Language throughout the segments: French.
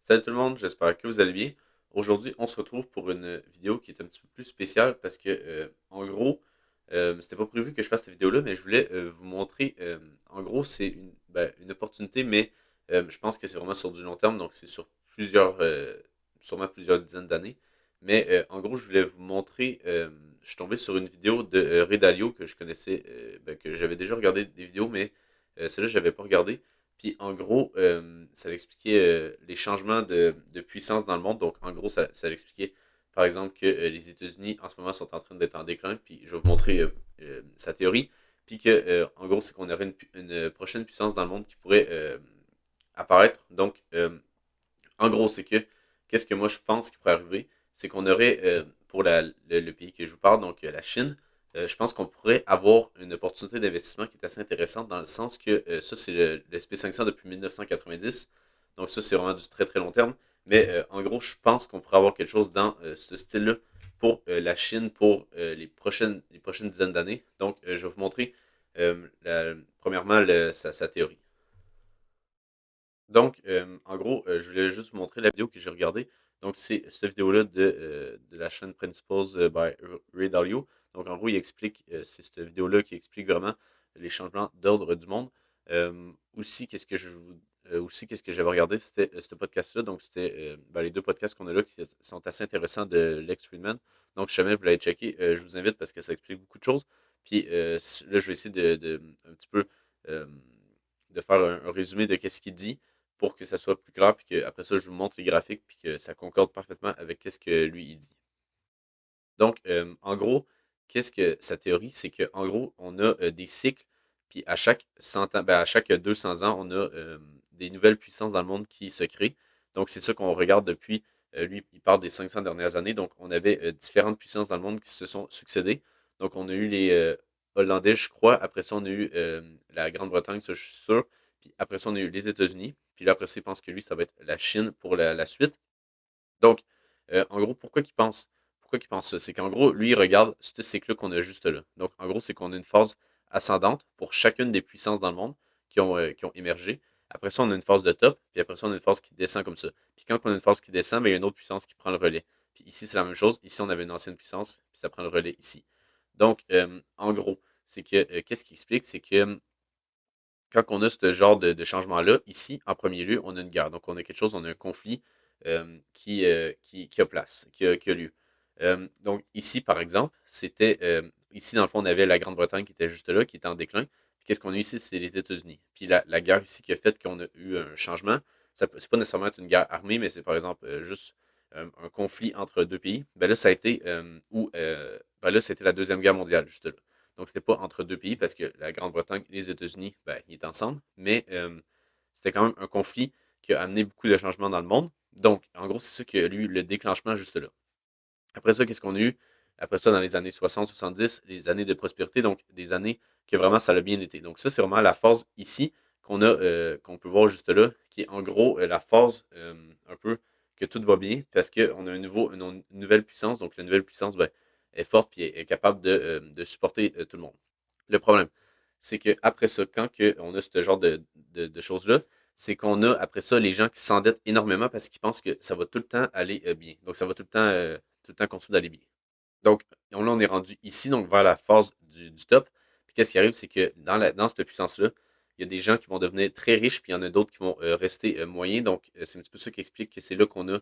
Salut tout le monde, j'espère que vous allez bien. Aujourd'hui, on se retrouve pour une vidéo qui est un petit peu plus spéciale parce que, en gros, c'était pas prévu que je fasse cette vidéo-là, mais je voulais vous montrer, en gros, c'est une opportunité, mais je pense que c'est vraiment sur du long terme, donc c'est sur sûrement plusieurs dizaines d'années. Mais en gros, je voulais vous montrer, je suis tombé sur une vidéo de Ray Dalio que je connaissais, que j'avais déjà regardé des vidéos, mais celle-là, je n'avais pas regardé. Puis en gros, ça expliquait les changements de puissance dans le monde. Donc en gros, ça expliquait par exemple que les États-Unis en ce moment sont en train d'être en déclin. Puis je vais vous montrer sa théorie. Puis que en gros, c'est qu'on aurait une prochaine puissance dans le monde qui pourrait apparaître. Donc en gros, c'est que qu'est-ce que moi je pense qui pourrait arriver, c'est qu'on aurait pour le pays que je vous parle, donc la Chine, je pense qu'on pourrait avoir une opportunité d'investissement qui est assez intéressante dans le sens que ça, c'est le SP500 depuis 1990. Donc ça, c'est vraiment du très très long terme. Mais en gros, je pense qu'on pourrait avoir quelque chose dans ce style-là pour la Chine pour les prochaines dizaines d'années. Donc, je vais vous montrer premièrement sa théorie. Donc, en gros, je voulais juste vous montrer la vidéo que j'ai regardée. Donc, c'est cette vidéo-là de la chaîne Principles by Ray Dalio. Donc, en gros, il explique, c'est cette vidéo-là qui explique vraiment les changements d'ordre du monde. Aussi, qu'est-ce que j'avais regardé, c'était ce podcast-là. Donc, c'était les deux podcasts qu'on a là qui sont assez intéressants de Lex Friedman. Donc, si jamais vous l'avez checké, je vous invite parce que ça explique beaucoup de choses. Puis là, je vais essayer un petit peu euh, de faire un résumé de qu'est-ce qu'il dit pour que ça soit plus clair, puis qu'après ça, je vous montre les graphiques, puis que ça concorde parfaitement avec ce que lui, il dit. Donc, en gros, qu'est-ce que sa théorie? C'est qu'en gros, on a des cycles, puis à chaque 100 ans, à chaque 200 ans, on a des nouvelles puissances dans le monde qui se créent. Donc, c'est ça qu'on regarde depuis, lui, il parle des 500 dernières années. Donc, on avait différentes puissances dans le monde qui se sont succédées. Donc, on a eu les Hollandais, je crois. Après ça, on a eu la Grande-Bretagne, ça, je suis sûr. Puis après ça, on a eu les États-Unis. Puis là, après ça, il pense que lui, ça va être la Chine pour la suite. Donc, en gros, pourquoi qu'il pense ça? C'est qu'en gros, lui, il regarde ce cycle-là qu'on a juste là. Donc, en gros, c'est qu'on a une phase ascendante pour chacune des puissances dans le monde qui ont émergé. Après ça, on a une phase de top, puis après ça, on a une phase qui descend comme ça. Puis quand on a une phase qui descend, ben, il y a une autre puissance qui prend le relais. Puis ici, c'est la même chose. Ici, on avait une ancienne puissance, puis ça prend le relais ici. Donc, en gros, c'est que, qu'est-ce qui explique? C'est que quand on a ce genre de changement-là, ici, en premier lieu, on a une guerre. Donc, on a quelque chose, on a un conflit qui a place, qui a lieu. Donc, ici, par exemple, ici, dans le fond, on avait la Grande-Bretagne qui était juste là, qui était en déclin. Puis, qu'est-ce qu'on a eu ici? C'est les États-Unis. Puis, la guerre ici qui a fait qu'on a eu un changement, c'est pas nécessairement être une guerre armée, mais c'est par exemple juste un conflit entre deux pays. Ben là, ça a été ben là, c'était la Deuxième Guerre mondiale, juste là. Donc, c'était pas entre deux pays parce que la Grande-Bretagne et les États-Unis, ben, ils étaient ensemble, mais c'était quand même un conflit qui a amené beaucoup de changements dans le monde. Donc, en gros, c'est ça qui a eu le déclenchement juste là. Après ça, qu'est-ce qu'on a eu? Après ça, dans les années 60-70, les années de prospérité, donc des années que vraiment ça a bien été. Donc, ça, c'est vraiment la phase ici qu'on peut voir juste là, qui est en gros la phase un peu que tout va bien parce qu'on a une nouvelle puissance. Donc, la nouvelle puissance ben, est forte et est capable de supporter tout le monde. Le problème, c'est qu'après ça, quand on a ce genre de choses-là, c'est qu'on a après ça les gens qui s'endettent énormément parce qu'ils pensent que ça va tout le temps aller bien. Donc, ça va tout le temps continuer d'aller bien. Donc, là, on est rendu ici, donc vers la phase du top. Puis, qu'est-ce qui arrive, c'est que dans cette puissance-là, il y a des gens qui vont devenir très riches, puis il y en a d'autres qui vont rester moyens. Donc, c'est un petit peu ça qui explique que c'est là qu'on a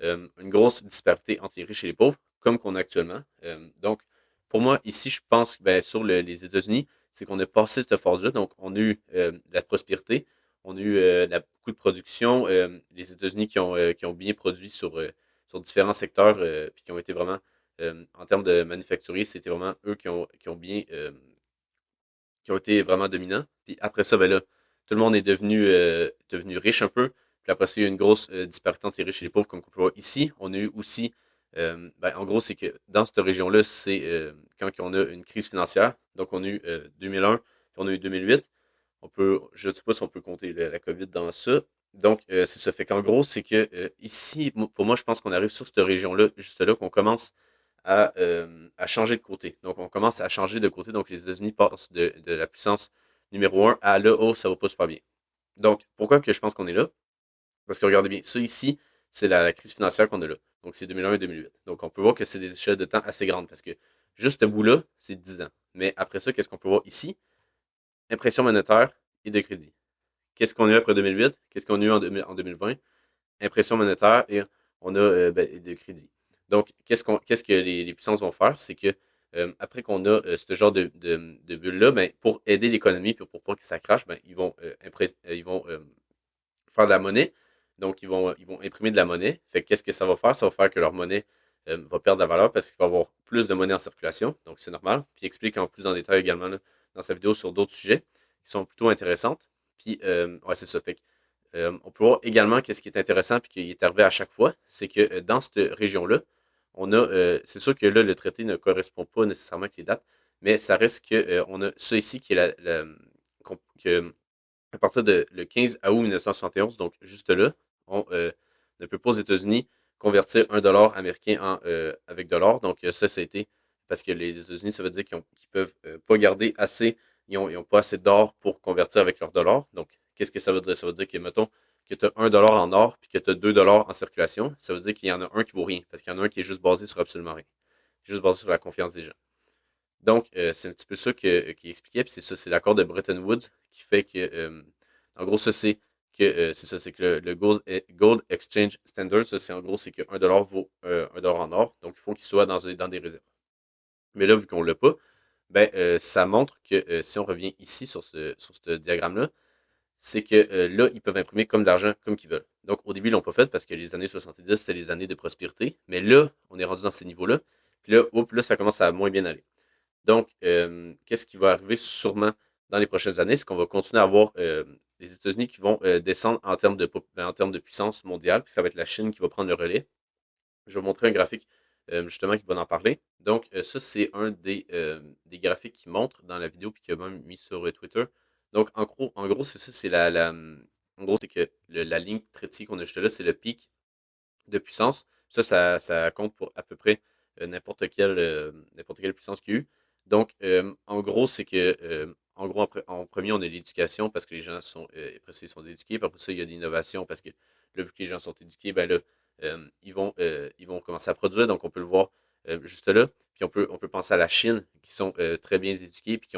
une grosse disparité entre les riches et les pauvres, comme qu'on a actuellement. Donc, pour moi, ici, je pense que ben, sur les États-Unis, c'est qu'on a passé cette phase-là. Donc, on a eu la prospérité, on a eu beaucoup de production, les États-Unis qui ont bien produit sur différents secteurs, puis qui ont été vraiment, en termes de manufacturier, c'était vraiment eux qui ont été vraiment dominants. Puis après ça, ben là, tout le monde est devenu riche un peu. Puis après ça, il y a eu une grosse disparité entre les riches et les pauvres, comme on peut voir ici. On a eu aussi, ben, en gros, c'est que dans cette région-là, c'est quand on a une crise financière. Donc, on a eu 2001, puis on a eu 2008. Je ne sais pas si on peut compter la COVID dans ça. Donc, c'est ça. Fait qu'en gros, c'est que ici, pour moi, je pense qu'on arrive sur cette région-là, juste là, qu'on commence à changer de côté. Donc, on commence à changer de côté. Donc, les États-Unis passent de la puissance numéro un à là, oh, ça va pas super bien. Donc, pourquoi que je pense qu'on est là? Parce que regardez bien, ça ici, c'est la crise financière qu'on a là. Donc c'est 2001 et 2008. Donc on peut voir que c'est des échelles de temps assez grandes parce que juste ce bout-là, c'est 10 ans. Mais après ça, qu'est-ce qu'on peut voir ici? Impression monétaire et de crédit. Qu'est-ce qu'on a eu après 2008? Qu'est-ce qu'on a eu en 2020? Impression monétaire et on a de crédit. Donc, qu'est-ce que les puissances vont faire? C'est que après qu'on a ce genre de bulle-là, ben, pour aider l'économie et pour pas que ça crache, ben, ils vont faire de la monnaie. Donc, ils vont imprimer de la monnaie. Fait qu'est-ce que ça va faire? Ça va faire que leur monnaie va perdre de la valeur parce qu'il va y avoir plus de monnaie en circulation. Donc, c'est normal. Puis, il explique en plus en détail également là, dans sa vidéo sur d'autres sujets qui sont plutôt intéressantes. Puis, ouais, c'est ça. Fait que, on peut voir également qu'est-ce qui est intéressant puis qui est arrivé à chaque fois, c'est que dans cette région-là, on a, c'est sûr que là, le traité ne correspond pas nécessairement avec les dates, mais ça reste que on a ça ici qui est que à partir de le 15 août 1971, donc juste là, on ne peut pas aux États-Unis convertir un dollar américain avec de l'or. Donc ça, a été parce que les États-Unis, ça veut dire qu'ils ne peuvent pas garder assez, ils ont pas assez d'or pour convertir avec leur dollar. Donc, qu'est-ce que ça veut dire? Ça veut dire que, mettons, que tu as un dollar en or puis que tu as 2 dollars en circulation, ça veut dire qu'il y en a un qui vaut rien, parce qu'il y en a un qui est juste basé sur absolument rien. Juste basé sur la confiance des gens. Donc, c'est un petit peu ça qu'il expliquait, puis c'est ça, c'est l'accord de Bretton Woods qui fait que, en gros, ça c'est c'est ça, c'est que le Gold Exchange Standard, ça c'est en gros, c'est que 1 dollar vaut 1 dollar en or, donc il faut qu'il soit dans des réserves. Mais là, vu qu'on l'a pas, ben, ça montre que si on revient ici sur ce diagramme-là, c'est que là, ils peuvent imprimer comme de l'argent comme qu'ils veulent. Donc, au début, ils l'ont pas fait parce que les années 70, c'était les années de prospérité, mais là, on est rendu dans ces niveaux-là, puis là, hop, là, ça commence à moins bien aller. Donc, qu'est-ce qui va arriver sûrement dans les prochaines années? C'est qu'on va continuer à avoir les États-Unis qui vont descendre en termes de puissance mondiale, puis ça va être la Chine qui va prendre le relais. Je vais vous montrer un graphique justement qui va en parler. Donc, ça, c'est un des graphiques qui montre dans la vidéo, puis qui a même mis sur Twitter. Donc, en gros c'est ça, c'est en gros, c'est que la ligne traitier qu'on a juste là, c'est le pic de puissance. Ça compte pour à peu près n'importe quelle puissance qu'il y a eu. Donc, en gros, c'est que, en gros, en premier, on a l'éducation parce que les gens sont, après ça, ils sont éduqués. Puis après ça, il y a l'innovation parce que là, vu que les gens sont éduqués, ben là, ils vont commencer à produire. Donc, on peut le voir juste là. Puis on peut penser à la Chine, qui sont très bien éduqués, puis qui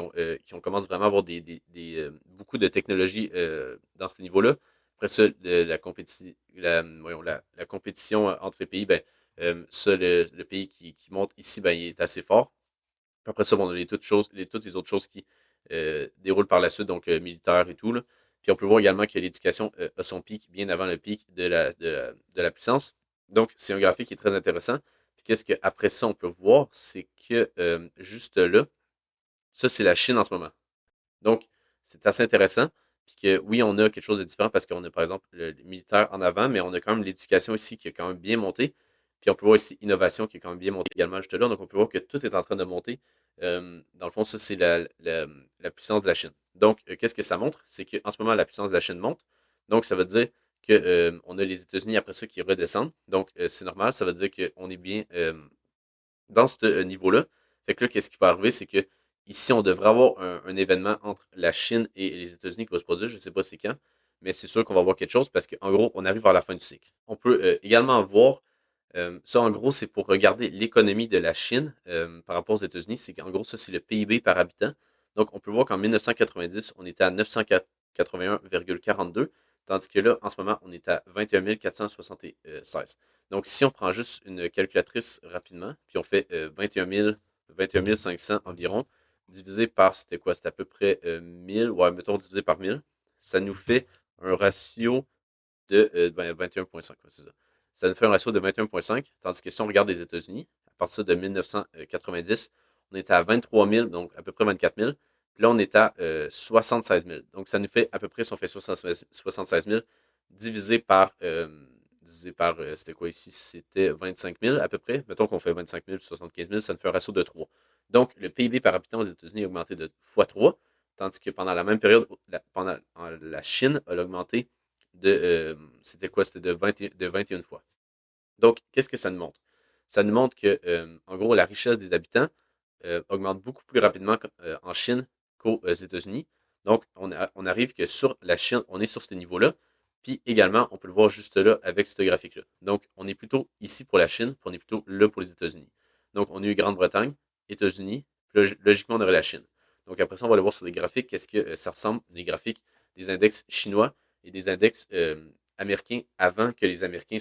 ont commencé vraiment à avoir beaucoup de technologies dans ce niveau-là. Après ça, la compétition entre les pays, ben, ça, le pays qui monte ici, ben, il est assez fort. Après ça, bon, on a toutes les autres choses qui déroulent par la suite, donc militaire et tout. Là. Puis on peut voir également que l'éducation a son pic bien avant le pic de la puissance. Donc, c'est un graphique qui est très intéressant. Puis qu'est-ce qu'après ça, on peut voir, c'est que juste là, ça, c'est la Chine en ce moment. Donc, c'est assez intéressant. Puis que oui, on a quelque chose de différent parce qu'on a par exemple le militaire en avant, mais on a quand même l'éducation ici qui a quand même bien monté. Puis on peut voir ici innovation qui est quand même bien montée également juste là. Donc on peut voir que tout est en train de monter. Dans le fond, ça, c'est la puissance de la Chine. Donc, qu'est-ce que ça montre? C'est qu'en ce moment, la puissance de la Chine monte. Donc, ça veut dire que on a les États-Unis après ça qui redescendent. Donc, c'est normal. Ça veut dire qu'on est bien dans ce niveau-là. Fait que là, qu'est-ce qui va arriver, c'est que ici, on devrait avoir un événement entre la Chine et les États-Unis qui va se produire. Je ne sais pas c'est quand, mais c'est sûr qu'on va voir quelque chose parce qu'en gros, on arrive vers la fin du cycle. On peut également voir, ça en gros, c'est pour regarder l'économie de la Chine par rapport aux États-Unis. C'est qu'en gros, ça, c'est le PIB par habitant. Donc, on peut voir qu'en 1990, on était à 981,42, tandis que là, en ce moment, on est à 21 476. Donc, si on prend juste une calculatrice rapidement, puis on fait 21 500 environ, divisé par, c'était quoi? C'était à peu près 1000, ouais, mettons divisé par 1000, ça nous fait un ratio de 21,5, ouais, c'est ça. Ça nous fait un ratio de 21,5, tandis que si on regarde les États-Unis, à partir de 1990, on était à 23 000, donc à peu près 24 000. Puis là, on est à 76 000. Donc, ça nous fait à peu près, si on fait 76 000, divisé par, c'était quoi ici? C'était 25 000 à peu près. Mettons qu'on fait 25 000 puis 75 000, ça nous fait un ratio de 3. Donc, le PIB par habitant aux États-Unis a augmenté de x3, tandis que pendant la même période, la Chine a augmenté c'était quoi? C'était de 21 fois. Donc, qu'est-ce que ça nous montre? Ça nous montre que, en gros, la richesse des habitants augmente beaucoup plus rapidement en Chine qu'aux États-Unis. Donc, on arrive que sur la Chine, on est sur ces niveaux-là. Puis également, on peut le voir juste là avec ce graphique-là. Donc, on est plutôt ici pour la Chine, puis on est plutôt là pour les États-Unis. Donc, on a eu Grande-Bretagne, États-Unis, puis logiquement, on aurait la Chine. Donc, après ça, on va aller voir sur les graphiques, qu'est-ce que ça ressemble, les graphiques des index chinois et des index américains avant que les Américains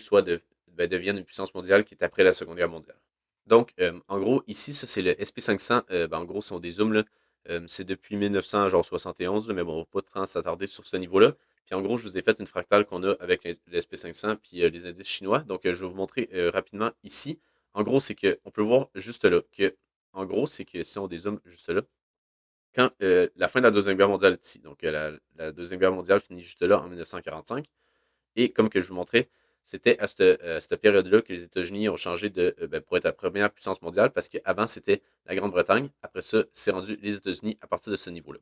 deviennent une puissance mondiale qui est après la Seconde Guerre mondiale. Donc, en gros, ici, ça, c'est le SP500. En gros, si on dézoome, là, c'est depuis 1971, là, mais bon, on va pas trop s'attarder sur ce niveau-là. Puis en gros, je vous ai fait une fractale qu'on a avec le SP500 puis les indices chinois. Donc, je vais vous montrer rapidement ici. En gros, c'est que on peut voir juste là que, en gros, c'est que si on dézoome juste là, quand la fin de la Deuxième Guerre mondiale est ici. Donc, la Deuxième Guerre mondiale finit juste là en 1945. Et comme que je vous montrais, c'était à cette période-là que les États-Unis ont changé pour être la première puissance mondiale parce qu'avant, c'était la Grande-Bretagne. Après ça, c'est rendu les États-Unis à partir de ce niveau-là.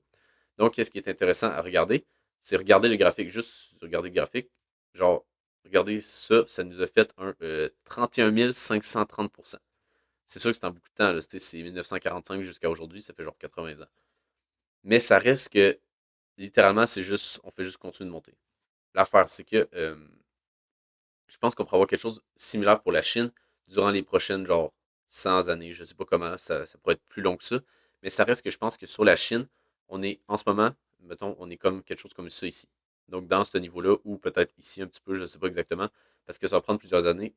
Donc, qu'est-ce qui est intéressant à regarder? C'est regarder le graphique. Juste regarder le graphique. Genre, regardez ça, ça nous a fait un 31 530%. C'est sûr que c'est en beaucoup de temps. C'est 1945 jusqu'à aujourd'hui, ça fait genre 80 ans. Mais ça reste que, littéralement, c'est juste, on fait juste continuer de monter. L'affaire, c'est que je pense qu'on pourra avoir quelque chose de similaire pour la Chine durant les prochaines, genre, 100 années. Je sais pas comment, ça pourrait être plus long que ça. Mais ça reste que je pense que sur la Chine, on est, en ce moment, mettons, on est comme quelque chose comme ça ici. Donc, dans ce niveau-là, ou peut-être ici un petit peu, je ne sais pas exactement, parce que ça va prendre plusieurs années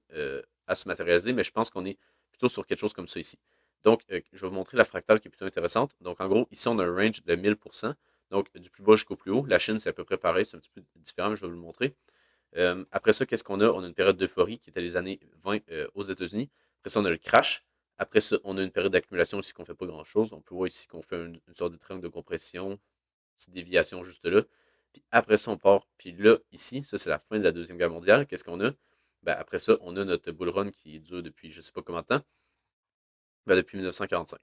à se matérialiser, mais je pense qu'on est plutôt sur quelque chose comme ça ici. Donc, je vais vous montrer la fractale qui est plutôt intéressante. Donc, en gros, ici, on a un range de 1000%. Donc, du plus bas jusqu'au plus haut. La Chine, c'est à peu près pareil, c'est un petit peu différent, mais je vais vous le montrer. Après ça, qu'est-ce qu'on a? On a une période d'euphorie qui était les années 20 aux États-Unis. Après ça, on a le crash. Après ça, on a une période d'accumulation aussi qu'on ne fait pas grand-chose. On peut voir ici qu'on fait une sorte de triangle de compression, petite déviation juste là. Puis après ça, on part. Puis là, ici, ça, c'est la fin de la Deuxième Guerre mondiale. Qu'est-ce qu'on a? Ben, après ça, on a notre bull run qui dure depuis je ne sais pas combien de temps. Ben, depuis 1945.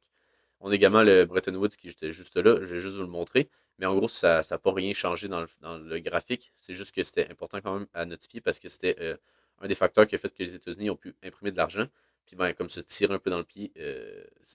On a également le Bretton Woods qui était juste là. Je vais juste vous le montrer. Mais en gros, ça n'a pas rien changé dans le graphique. C'est juste que c'était important quand même à notifier parce que c'était un des facteurs qui a fait que les États-Unis ont pu imprimer de l'argent. Puis ben, comme se tirer un peu dans le pied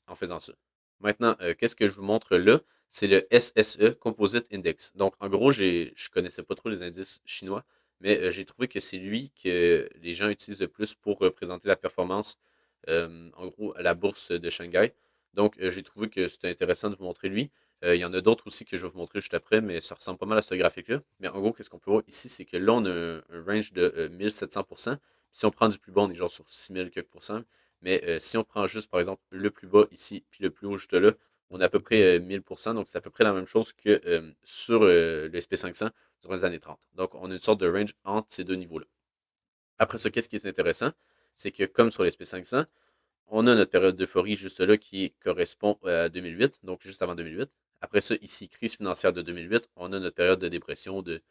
en faisant ça. Maintenant, qu'est-ce que je vous montre là? C'est le SSE Composite Index. Donc, en gros, je connaissais pas trop les indices chinois, mais j'ai trouvé que c'est lui que les gens utilisent le plus pour représenter la performance, en gros, à la bourse de Shanghai. Donc, j'ai trouvé que c'était intéressant de vous montrer lui. Il y en a d'autres aussi que je vais vous montrer juste après, mais ça ressemble pas mal à ce graphique-là. Mais en gros, qu'est-ce qu'on peut voir ici, c'est que là, on a un range de 1700%. Si on prend du plus bas, on est genre sur 6000 quelques pourcents. Mais si on prend juste, par exemple, le plus bas ici, puis le plus haut juste là, on a à peu près 1000%. Donc, c'est à peu près la même chose que sur le SP500 durant les années 30. Donc, on a une sorte de range entre ces deux niveaux-là. Après ça, qu'est-ce qui est intéressant? C'est que comme sur l'SP500, on a notre période d'euphorie juste là qui correspond à 2008, donc juste avant 2008. Après ça, ici, crise financière de 2008, on a notre période de dépression, de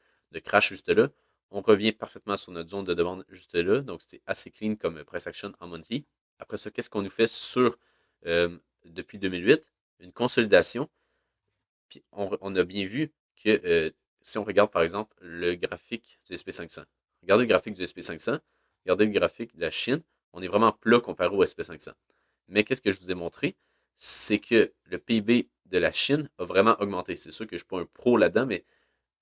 crash juste là. On revient parfaitement sur notre zone de demande juste là, donc c'est assez clean comme price action en monthly. Après ça, qu'est-ce qu'on nous fait sur depuis 2008? Une consolidation. Puis on a bien vu que si on regarde par exemple le graphique du SP500, regardez le graphique du SP500, regardez le graphique de la Chine, on est vraiment plat comparé au SP500. Mais qu'est-ce que je vous ai montré? C'est que le PIB de la Chine a vraiment augmenté. C'est sûr que je ne suis pas un pro là-dedans, mais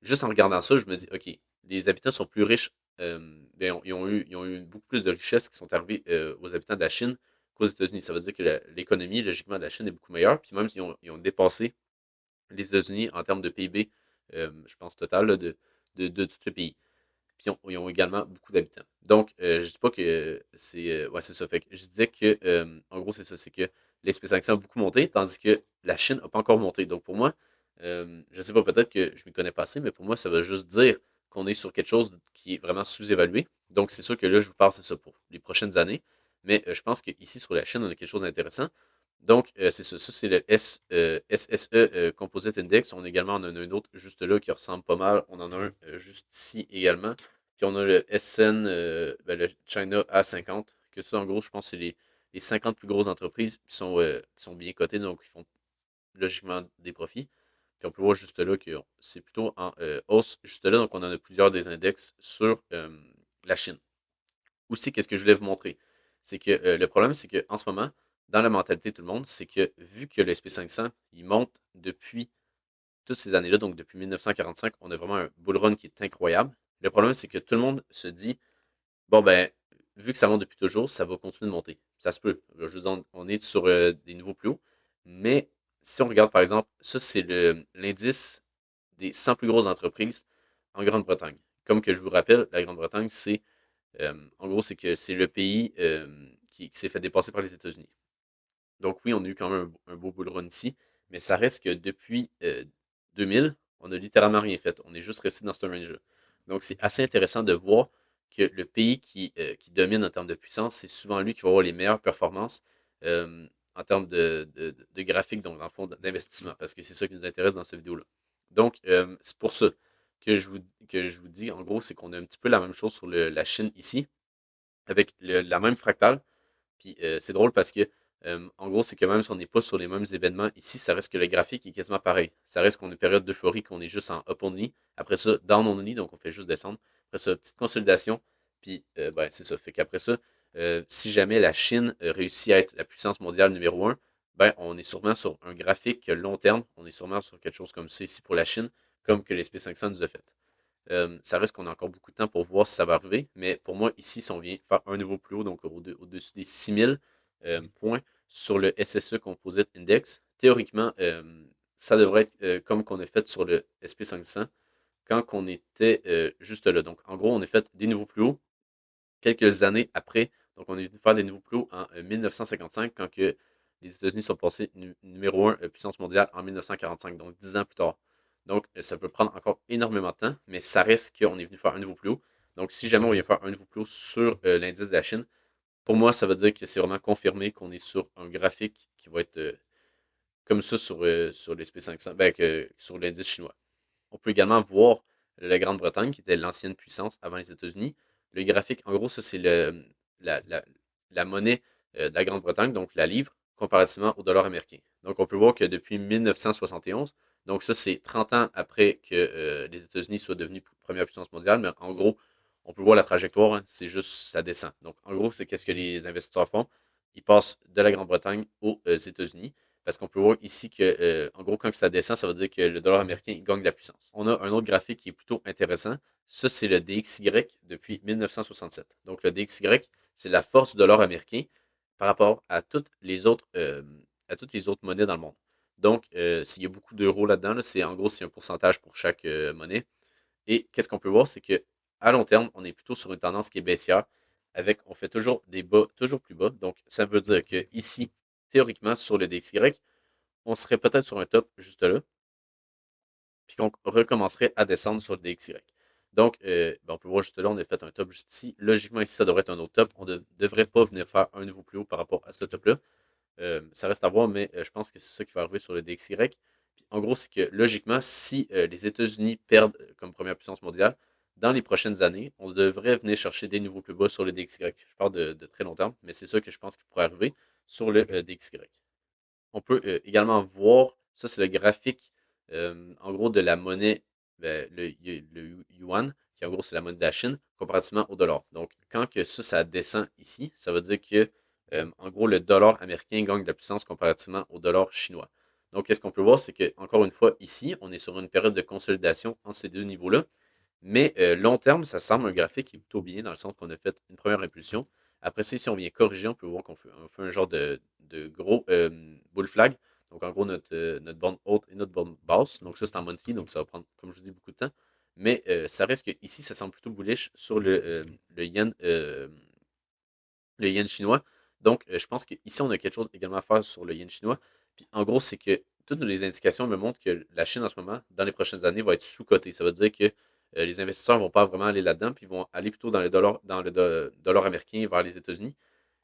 juste en regardant ça, je me dis, OK, les habitants sont plus riches, ils ont eu beaucoup plus de richesses qui sont arrivées aux habitants de la Chine qu'aux États-Unis. Ça veut dire que l'économie, logiquement, de la Chine est beaucoup meilleure. Puis même, ils ont dépassé les États-Unis en termes de PIB, je pense, total là, de tout le pays. Puis ils ont également beaucoup d'habitants. Donc, je dis pas que c'est. Ouais, c'est ça. Fait que je disais que, en gros, c'est ça. C'est que l'SP500 a beaucoup monté, tandis que la Chine n'a pas encore monté. Donc, pour moi, je sais pas, peut-être que je ne m'y connais pas assez, mais pour moi, ça veut juste dire qu'on est sur quelque chose qui est vraiment sous-évalué. Donc, c'est sûr que là, je vous parle, c'est ça, pour les prochaines années. Mais je pense qu'ici, sur la Chine, on a quelque chose d'intéressant. Donc, c'est ça. Ça, c'est le SSE Composite Index. On également en a un autre juste là qui ressemble pas mal. On en a un juste ici également. Puis on a le SN, le China A50, que ça, en gros, je pense que c'est les 50 plus grosses entreprises qui sont bien cotées, donc ils font logiquement des profits. Puis on peut voir juste là que c'est plutôt en hausse juste là, donc on en a plusieurs des index sur la Chine. Aussi, qu'est-ce que je voulais vous montrer? C'est que le problème, c'est qu'en ce moment, dans la mentalité de tout le monde, c'est que vu que le SP500, il monte depuis toutes ces années-là, donc depuis 1945, on a vraiment un bull run qui est incroyable. Le problème, c'est que tout le monde se dit, bon, ben, vu que ça monte depuis toujours, ça va continuer de monter. Ça se peut. Je veux dire, on est sur des niveaux plus hauts. Mais si on regarde, par exemple, ça, c'est l'indice des 100 plus grosses entreprises en Grande-Bretagne. Comme que je vous rappelle, la Grande-Bretagne, en gros, c'est que c'est le pays qui s'est fait dépasser par les États-Unis. Donc oui, on a eu quand même un beau bull run ici, mais ça reste que depuis 2000, on a littéralement rien fait. On est juste resté dans ce range-là. Donc c'est assez intéressant de voir que le pays qui domine en termes de puissance, c'est souvent lui qui va avoir les meilleures performances en termes de graphique, donc en fond d'investissement, parce que c'est ça qui nous intéresse dans cette vidéo-là. Donc c'est pour ça que je vous dis, en gros, c'est qu'on a un petit peu la même chose sur la Chine ici, avec la même fractale, puis c'est drôle parce que, en gros, c'est que même si on n'est pas sur les mêmes événements ici, ça reste que le graphique est quasiment pareil. Ça reste qu'on a une période d'euphorie, qu'on est juste en up only. Après ça, down only, donc on fait juste descendre. Après ça, petite consolidation. Puis, ben, c'est ça. Fait qu'après ça, si jamais la Chine réussit à être la puissance mondiale numéro un, ben, on est sûrement sur un graphique long terme. On est sûrement sur quelque chose comme ça ici pour la Chine, comme que l'SP500 nous a fait. Ça reste qu'on a encore beaucoup de temps pour voir si ça va arriver. Mais pour moi, ici, si on vient faire un niveau plus haut, donc au-dessus des 6000 points sur le SSE Composite Index, théoriquement, ça devrait être comme qu'on a fait sur le SP500 quand on était juste là. Donc, en gros, on a fait des niveaux plus hauts quelques années après. Donc, on est venu faire des niveaux plus hauts en 1955 quand que les États-Unis sont passés numéro 1 puissance mondiale en 1945, donc 10 ans plus tard. Donc, ça peut prendre encore énormément de temps, mais ça reste qu'on est venu faire un niveau plus haut. Donc, si jamais on vient faire un niveau plus haut sur l'indice de la Chine, pour moi, ça veut dire que c'est vraiment confirmé qu'on est sur un graphique qui va être comme ça sur l'SP500, ben, sur l'indice chinois. On peut également voir la Grande-Bretagne, qui était l'ancienne puissance avant les États-Unis. Le graphique, en gros, ça c'est la, la, la monnaie de la Grande-Bretagne, donc la livre, comparativement au dollar américain. Donc on peut voir que depuis 1971, donc ça c'est 30 ans après que les États-Unis soient devenus première puissance mondiale, mais en gros, on peut voir la trajectoire, hein, c'est juste ça descend. Donc en gros, c'est qu'est-ce que les investisseurs font? Ils passent de la Grande-Bretagne aux États-Unis. Parce qu'on peut voir ici que, en gros, quand ça descend, ça veut dire que le dollar américain il gagne de la puissance. On a un autre graphique qui est plutôt intéressant. Ça, c'est le DXY depuis 1967. Donc, le DXY, c'est la force du dollar américain par rapport à toutes les autres monnaies dans le monde. Donc, s'il y a beaucoup d'euros là-dedans, là, c'est en gros, c'est un pourcentage pour chaque monnaie. Et qu'est-ce qu'on peut voir, c'est que à long terme, on est plutôt sur une tendance qui est baissière, on fait toujours des bas toujours plus bas. Donc, ça veut dire que ici, théoriquement, sur le DXY, on serait peut-être sur un top juste là, puis qu'on recommencerait à descendre sur le DXY. Donc, ben, on peut voir juste là, on a fait un top juste ici. Logiquement, ici, ça devrait être un autre top. On ne devrait pas venir faire un niveau plus haut par rapport à ce top-là. Ça reste à voir, mais je pense que c'est ça qui va arriver sur le DXY. Puis, en gros, c'est que logiquement, si les États-Unis perdent comme première puissance mondiale, dans les prochaines années, on devrait venir chercher des niveaux plus bas sur le DXY. Je parle de très long terme, mais c'est ça que je pense qui pourrait arriver sur le DXY. On peut également voir, ça c'est le graphique en gros de la monnaie, ben, le yuan, qui en gros c'est la monnaie de la Chine, comparativement au dollar. Donc quand que ça descend ici, ça veut dire que en gros le dollar américain gagne de la puissance comparativement au dollar chinois. Donc qu'est-ce qu'on peut voir, c'est que encore une fois ici, on est sur une période de consolidation entre ces deux niveaux-là. Mais long terme, ça semble un graphique qui est plutôt bien dans le sens qu'on a fait une première impulsion. Après ça, si on vient corriger, on peut voir on fait un genre de gros bull flag. Donc en gros, notre bande haute et notre bande basse. Donc ça, c'est en monthly, donc ça va prendre, comme je vous dis, beaucoup de temps. Mais ça reste que ici, ça semble plutôt bullish sur le yen, le yen chinois. Donc, je pense qu'ici, on a quelque chose également à faire sur le yen chinois. Puis, en gros, c'est que toutes les indications me montrent que la Chine, en ce moment, dans les prochaines années, va être sous-cotée. Ça veut dire que les investisseurs ne vont pas vraiment aller là-dedans, puis ils vont aller plutôt dans le dollar américain vers les États-Unis.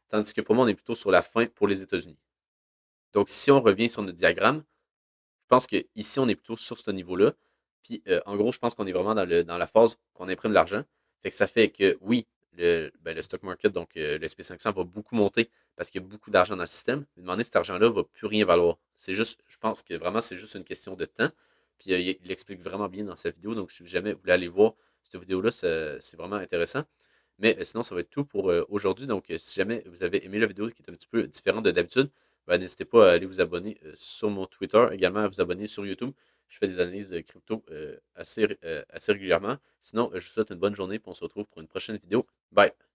Tandis que pour moi, on est plutôt sur la fin pour les États-Unis. Donc, si on revient sur notre diagramme, je pense qu'ici, on est plutôt sur ce niveau-là. Puis, en gros, je pense qu'on est vraiment dans la phase qu'on imprime l'argent. Fait que ça fait que, oui, le stock market, donc le SP500, va beaucoup monter parce qu'il y a beaucoup d'argent dans le système. Mais demander cet argent-là va plus rien valoir. C'est juste, je pense que vraiment, c'est juste une question de temps. Puis, il explique vraiment bien dans cette vidéo. Donc, si jamais vous voulez aller voir cette vidéo-là, c'est vraiment intéressant. Mais sinon, ça va être tout pour aujourd'hui. Donc, si jamais vous avez aimé la vidéo qui est un petit peu différente de d'habitude, ben, n'hésitez pas à aller vous abonner sur mon Twitter, également à vous abonner sur YouTube. je fais des analyses de crypto assez régulièrement. Sinon, je vous souhaite une bonne journée et on se retrouve pour une prochaine vidéo. Bye!